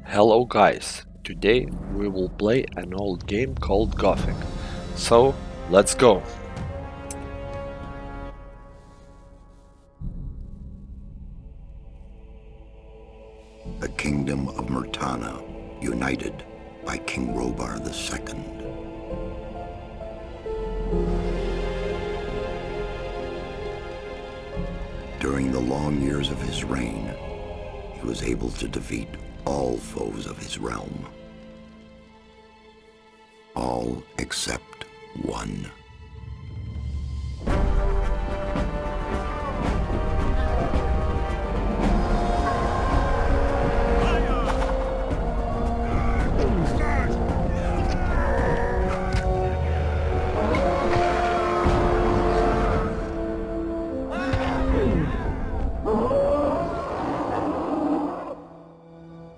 Hello guys, today we will play an old game called Gothic. So, let's go! The kingdom of Murtana, united by King Robar II. During the long years of his reign, he was able to defeat all foes of his realm. All except one.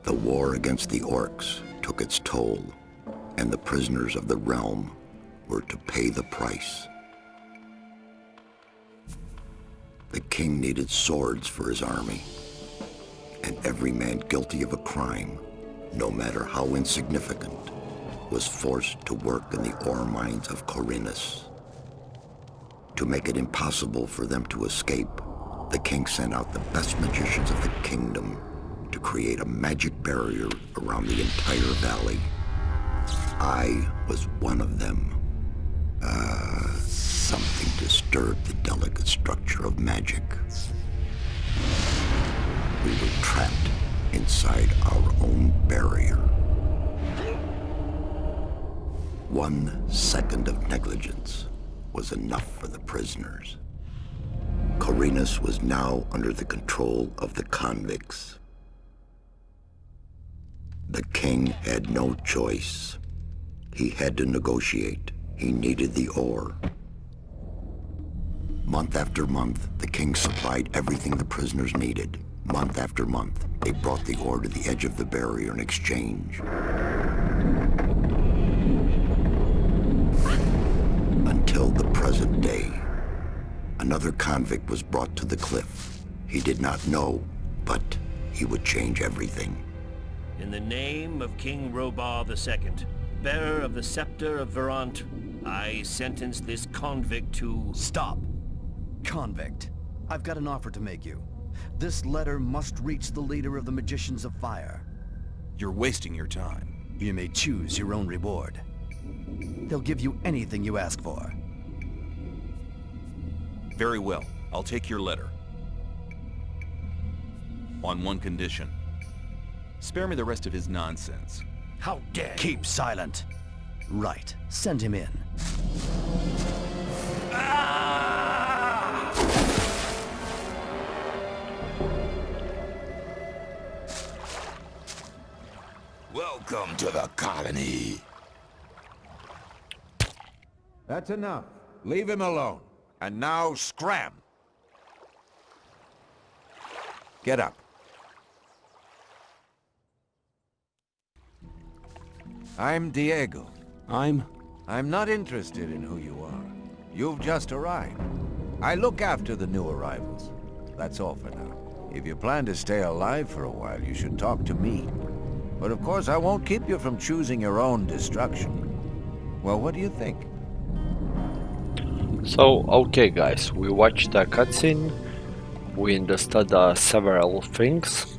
The war against the orcs took its toll, and the prisoners of the realm were to pay the price. The king needed swords for his army, and every man guilty of a crime, no matter how insignificant, was forced to work in the ore mines of Corinus. To make it impossible for them to escape, the king sent out the best magicians of the kingdom to create a magic barrier around the entire valley. I was one of them. Something disturbed the delicate structure of magic. We were trapped inside our own barrier. 1 second of negligence was enough for the prisoners. Corinus was now under the control of the convicts. The king had no choice. He had to negotiate. He needed the ore. Month after month, the king supplied everything the prisoners needed. Month after month, they brought the ore to the edge of the barrier in exchange. Until the present day. Another convict was brought to the cliff. He did not know, but he would change everything. In the name of King Robar II, bearer of the scepter of Verant, I sentence this convict to... Stop! Convict, I've got an offer to make you. This letter must reach the leader of the Magicians of Fire. You're wasting your time. You may choose your own reward. They'll give you anything you ask for. Very well. I'll take your letter. On one condition. Spare me the rest of his nonsense. How dare you! Keep silent. Right. Send him in. Welcome to the colony. That's enough. Leave him alone. And now scram! Get up. I'm Diego. I'm not interested in who you are. You've just arrived. I look after the new arrivals. That's all for now. If you plan to stay alive for a while, you should talk to me. But of course, I won't keep you from choosing your own destruction. Well, what do you think? So, okay guys, we watched a cutscene, we understood several things,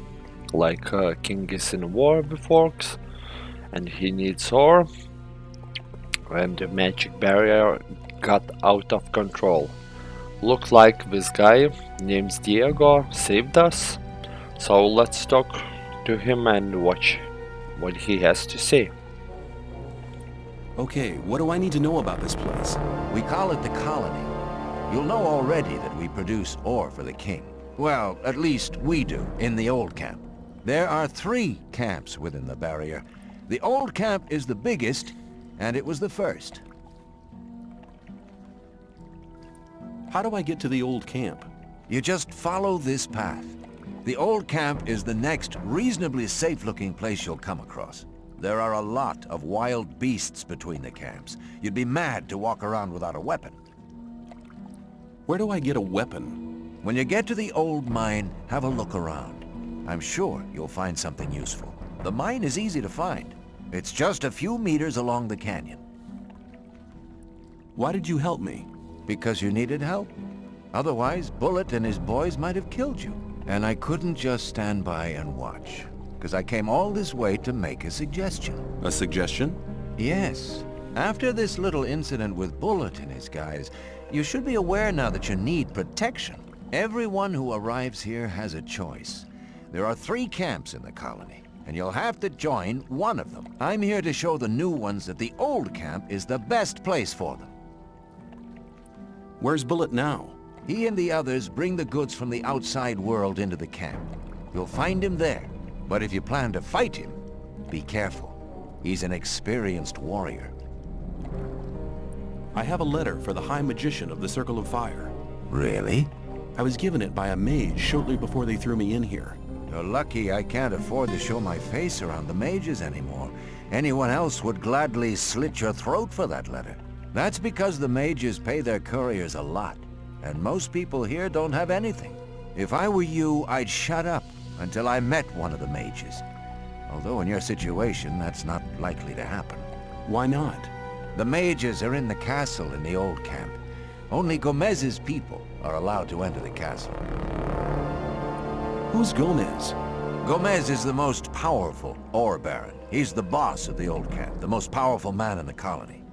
like King is in war with orcs, and he needs ore, and the magic barrier got out of control. Looked like this guy named Diego saved us, so let's talk to him and watch what he has to say. Okay, what do I need to know about this place? We call it the colony. You'll know already that we produce ore for the king. Well, at least we do, in the old camp. There are 3 camps within the barrier. The old camp is the biggest, and it was the first. How do I get to the old camp? You just follow this path. The old camp is the next reasonably safe-looking place you'll come across. There are a lot of wild beasts between the camps. You'd be mad to walk around without a weapon. Where do I get a weapon? When you get to the old mine, have a look around. I'm sure you'll find something useful. The mine is easy to find. It's just a few meters along the canyon. Why did you help me? Because you needed help. Otherwise, Bullet and his boys might have killed you. And I couldn't just stand by and watch, because I came all this way to make a suggestion. A suggestion? Yes. After this little incident with Bullet and his guys, you should be aware now that you need protection. Everyone who arrives here has a choice. There are 3 camps in the colony, and you'll have to join one of them. I'm here to show the new ones that the old camp is the best place for them. Where's Bullet now? He and the others bring the goods from the outside world into the camp. You'll find him there. But if you plan to fight him, be careful. He's an experienced warrior. I have a letter for the High Magician of the Circle of Fire. Really? I was given it by a mage shortly before they threw me in here. You're lucky I can't afford to show my face around the mages anymore. Anyone else would gladly slit your throat for that letter. That's because the mages pay their couriers a lot, and most people here don't have anything. If I were you, I'd shut up until I met one of the mages. Although in your situation, that's not likely to happen. Why not? The mages are in the castle in the old camp. Only Gomez's people are allowed to enter the castle. Who's Gomez? Gomez is the most powerful ore baron. He's the boss of the old camp, the most powerful man in the colony.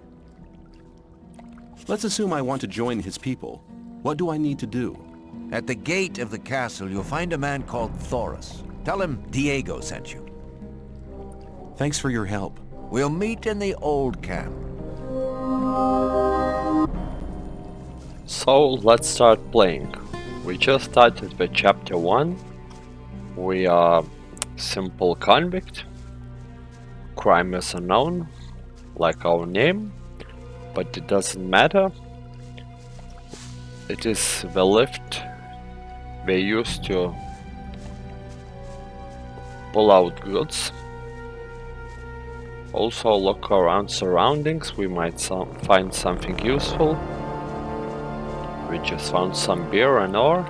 Let's assume I want to join his people. What do I need to do? At the gate of the castle, you'll find a man called Thoris. Tell him Diego sent you. Thanks for your help. We'll meet in the old camp. So let's start playing. We just started with chapter 1. We are simple convict. Crime is unknown, like our name, but it doesn't matter. It is the lift we used to pull out goods. Also look around surroundings, we might find something useful. We just found some beer and ore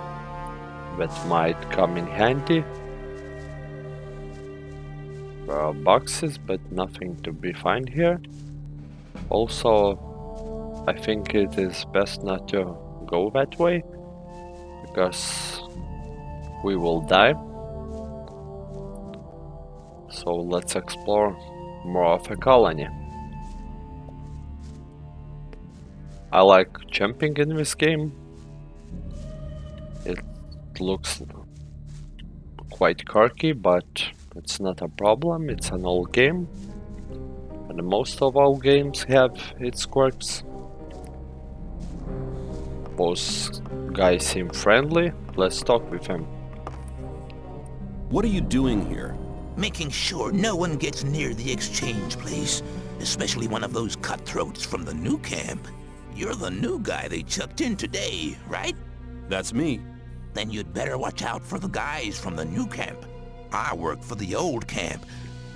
that might come in handy. There are boxes, but nothing to be found here. Also, I think it is best not to go that way, because we will die. So let's explore more of a colony. I like jumping in this game. It looks quite quirky, but it's not a problem. It's an old game, and most of all games have its quirks. Both guys seem friendly. Let's talk with them. What are you doing here? Making sure no one gets near the exchange place, especially one of those cutthroats from the new camp. You're the new guy they chucked in today, right? That's me. Then you'd better watch out for the guys from the new camp. I work for the old camp,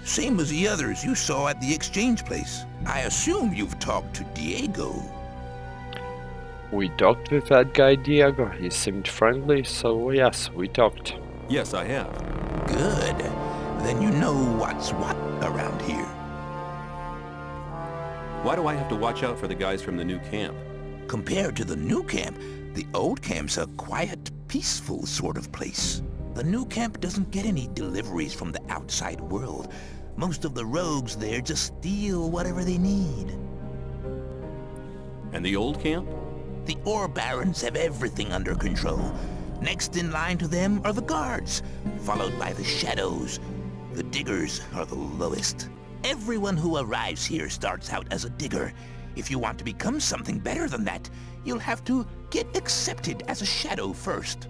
same as the others you saw at the exchange place. I assume you've talked to Diego. We talked with that guy Diego. He seemed friendly, so yes, we talked. Yes, I have. Good. Then you know what's what around here. Why do I have to watch out for the guys from the new camp? Compared to the new camp, the old camp's a quiet, peaceful sort of place. The new camp doesn't get any deliveries from the outside world. Most of the rogues there just steal whatever they need. And the old camp? The ore barons have everything under control. Next in line to them are the guards, followed by the shadows. The diggers are the lowest. Everyone who arrives here starts out as a digger. If you want to become something better than that, you'll have to get accepted as a shadow first.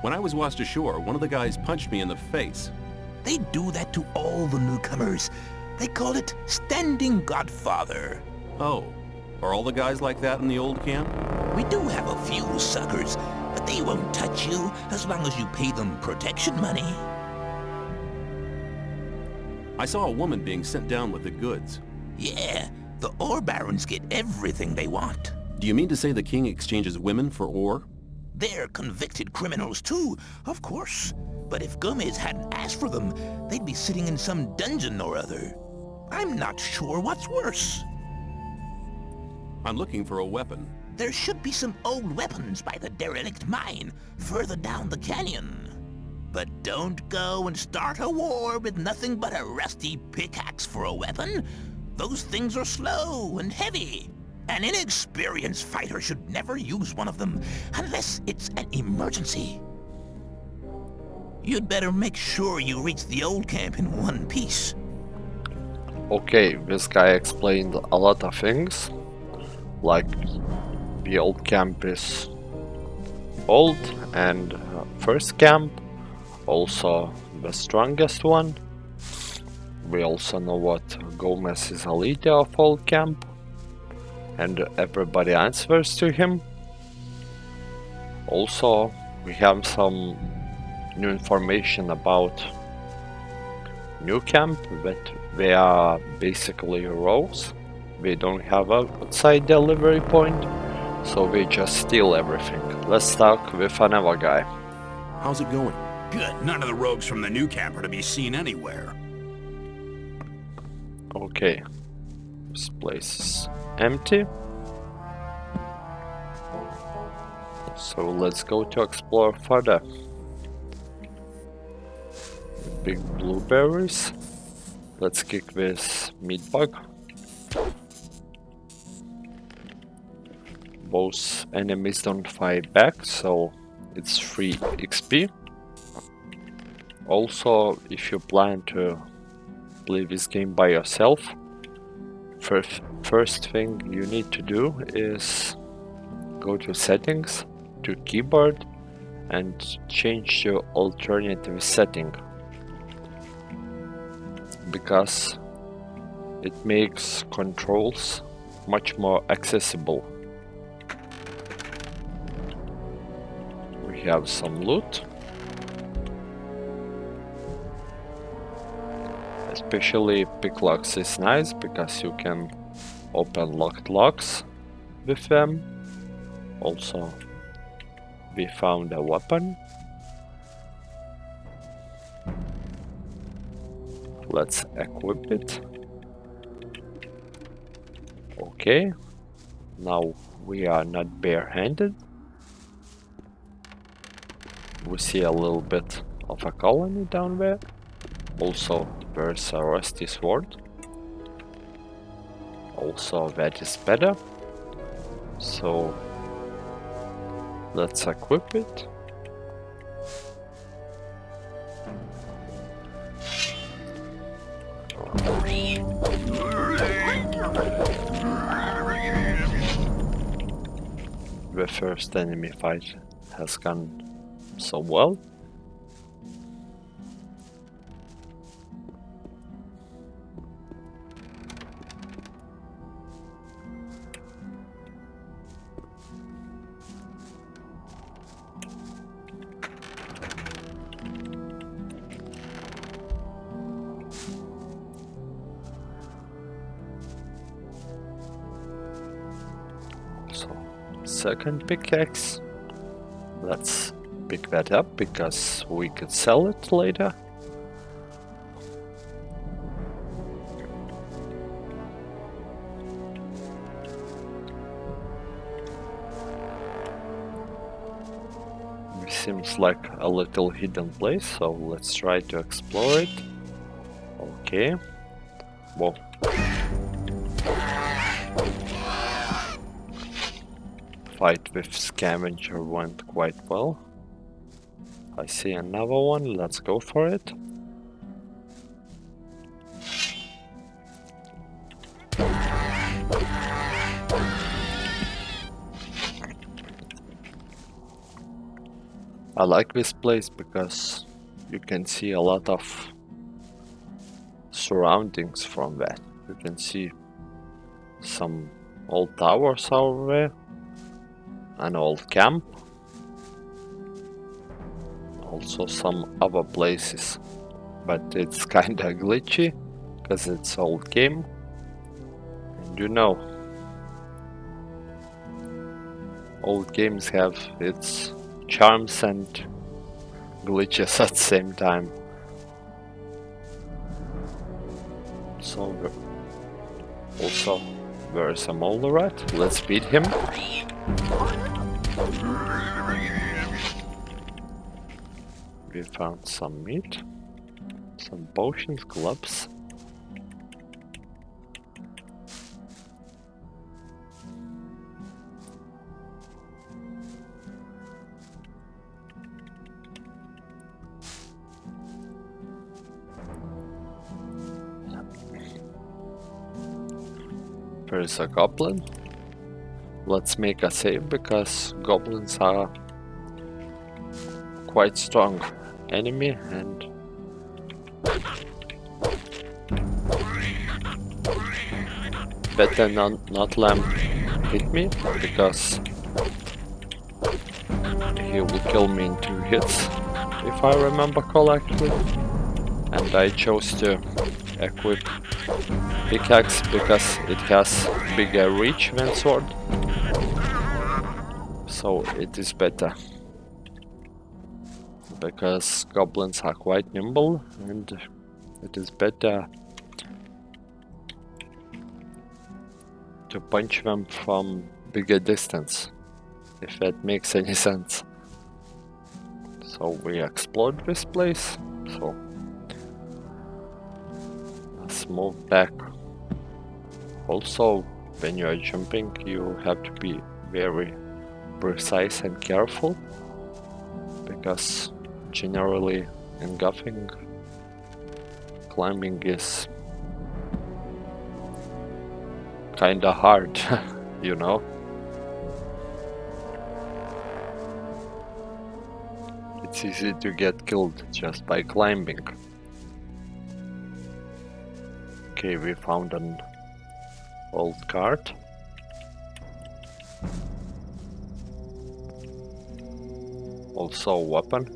When I was washed ashore, one of the guys punched me in the face. They do that to all the newcomers. They call it Standing Godfather. Oh, are all the guys like that in the old camp? We do have a few suckers, but they won't touch you as long as you pay them protection money. I saw a woman being sent down with the goods. Yeah, the ore barons get everything they want. Do you mean to say the king exchanges women for ore? They're convicted criminals too, of course. But if Gomez hadn't asked for them, they'd be sitting in some dungeon or other. I'm not sure what's worse. I'm looking for a weapon. There should be some old weapons by the derelict mine, further down the canyon. But don't go and start a war with nothing but a rusty pickaxe for a weapon. Those things are slow and heavy. An inexperienced fighter should never use one of them, unless it's an emergency. You'd better make sure you reach the old camp in one piece. Okay, this guy explained a lot of things. Like, the old camp is old, and first camp, also the strongest one. We also know what Gomez is a leader of old camp, and everybody answers to him. Also, we have some new information about new camp, that they are basically rogues. They don't have a outside delivery point, so they just steal everything. Let's talk with another guy. How's it going? Good. None of the rogues from the new camp are to be seen anywhere. Okay, this place is empty. So let's go to explore further. Big blueberries. Let's kick this meat bug. Both enemies don't fight back, so it's free XP. Also, if you plan to play this game by yourself, first thing you need to do is go to settings, to keyboard, and change to alternative setting, because it makes controls much more accessible. We have some loot. Especially picklocks is nice because you can open locked locks with them. Also, we found a weapon. Let's equip it. Okay, now we are not barehanded. We see a little bit of a colony down there. Also, there's a rusty sword. Also, that is better. So, let's equip it. The first enemy fight has gone so well. Second pickaxe. Let's pick that up because we could sell it later. This seems like a little hidden place, so let's try to explore it. Okay. Whoa. Fight with scavenger went quite well. I see another one, let's go for it. I like this place because you can see a lot of surroundings from that. You can see some old towers over there. An old camp, also some other places, but it's kinda glitchy because it's old game, and you know, old games have its charms and glitches at the same time. So also there's a mole rat. Let's beat him. We found some meat, some potions, gloves. There's a goblin. Let's make a save because goblins are quite strong enemy and better not let him hit me because he will kill me in 2 hits if I remember correctly. And I chose to equip pickaxe because it has bigger reach than sword, so it is better because goblins are quite nimble and it is better to punch them from bigger distance, if that makes any sense. So we explored this place, so let's move back. Also, when you are jumping, you have to be very precise and careful, because generally in Gothic, climbing is kinda hard, you know? It's easy to get killed just by climbing. Okay, we found an old cart. Also a weapon.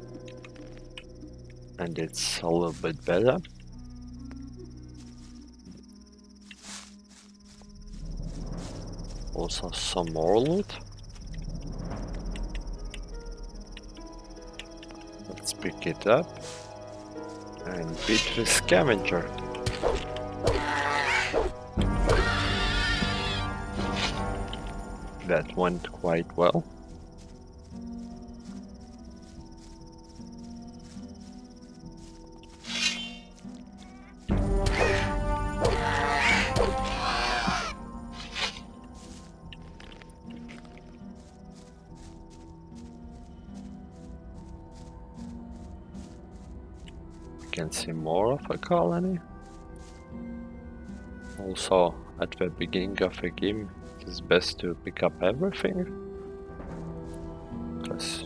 And it's a little bit better. Also some more loot. Let's pick it up and beat the scavenger. That went quite well. Can see more of a colony. Also, at the beginning of a game, it is best to pick up everything, because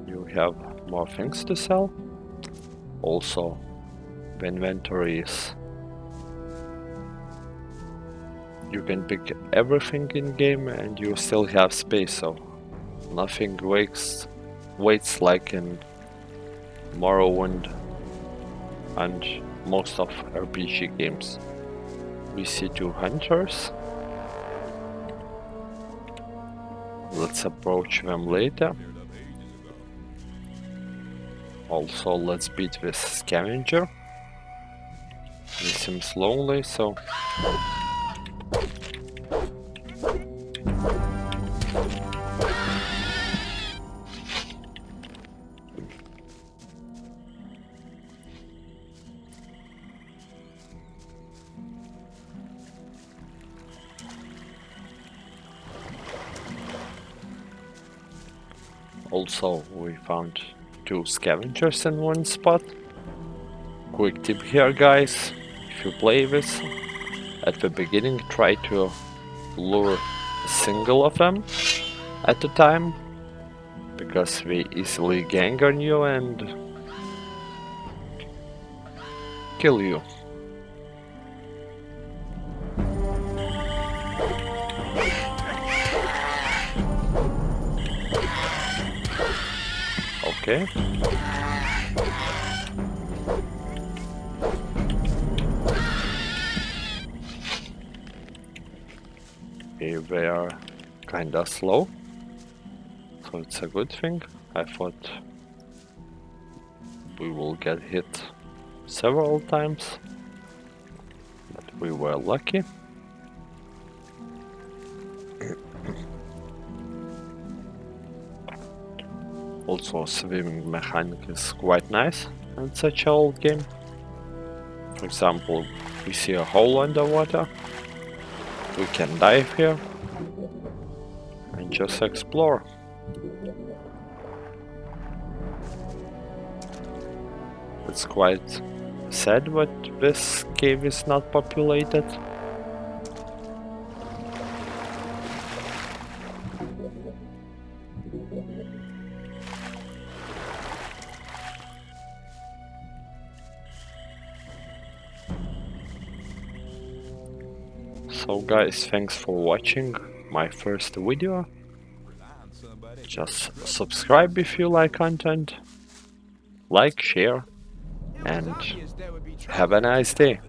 you have more things to sell. Also, the inventory is... you can pick everything in game and you still have space, so nothing waits like in Morrowind and most of RPG games. We see 2 hunters. Let's approach them later. Also, let's beat this scavenger. He seems lonely, so... Also, we found 2 scavengers in one spot. Quick tip here, guys, if you play this, at the beginning try to lure a single of them at a time, because they easily gang on you and kill you. Okay. Okay, they are kinda slow, so it's a good thing. I thought we will get hit several times, but we were lucky. Also, swimming mechanic is quite nice in such an old game. For example, we see a hole underwater, we can dive here and just explore. It's quite sad that this cave is not populated. So guys, thanks for watching my first video. Just subscribe if you like content, like, share, and have a nice day.